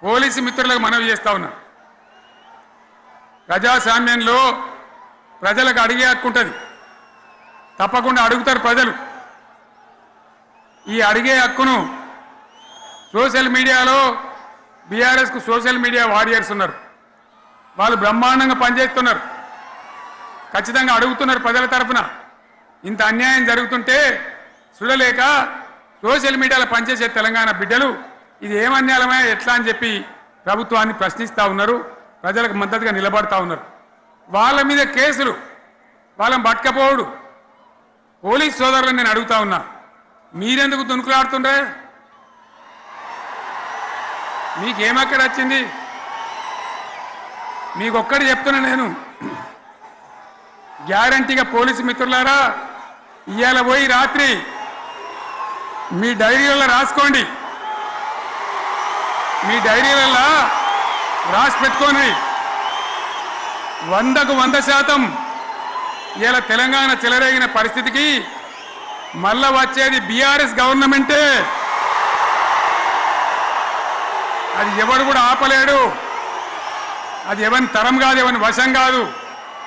Police మిత్రులకు మనవి చేస్తా ఉన్నా, ప్రజాస్వామ్యంలో ప్రజలకు అడిగే హక్కు ఉంటుంది, తప్పకుండా అడుగుతారు ప్రజలు. ఈ అడిగే హక్కును సోషల్ మీడియాలో బీఆర్ఎస్కు సోషల్ మీడియా వారియర్స్ ఉన్నారు, వాళ్ళు బ్రహ్మాండంగా పనిచేస్తున్నారు, ఖచ్చితంగా అడుగుతున్నారు ప్రజల తరఫున. ఇంత అన్యాయం జరుగుతుంటే చూడలేక సోషల్ మీడియాలో పనిచేసే తెలంగాణ బిడ్డలు ఇది ఏమన్యాయమే ఎట్లా అని చెప్పి ప్రభుత్వాన్ని ప్రశ్నిస్తూ ఉన్నారు, ప్రజలకు మద్దతుగా నిలబడతా ఉన్నారు. వాళ్ళ మీద కేసులు, వాళ్ళని పట్టుకపోవడు. పోలీస్ సోదరులను నేను అడుగుతా ఉన్నా, మీరెందుకు దునుకులాడుతుండ్రే? మీకేమక్కడ వచ్చింది? మీకొక్కటి చెప్తున్నా నేను, గ్యారంటీగా పోలీసు మిత్రులారా, ఇవాళ పోయి రాత్రి మీ డైరీలలో రాసుకోండి, మీ డైరీలలో రాసి పెట్టుకోండి. 100కు 100% ఇలా తెలంగాణ చెలరేగిన పరిస్థితికి మళ్ళా వచ్చేది బీఆర్ఎస్ గవర్నమెంటే. అది ఎవడు కూడా ఆపలేడు, అది ఎవరి తరం కాదు, ఎవరి వశం కాదు.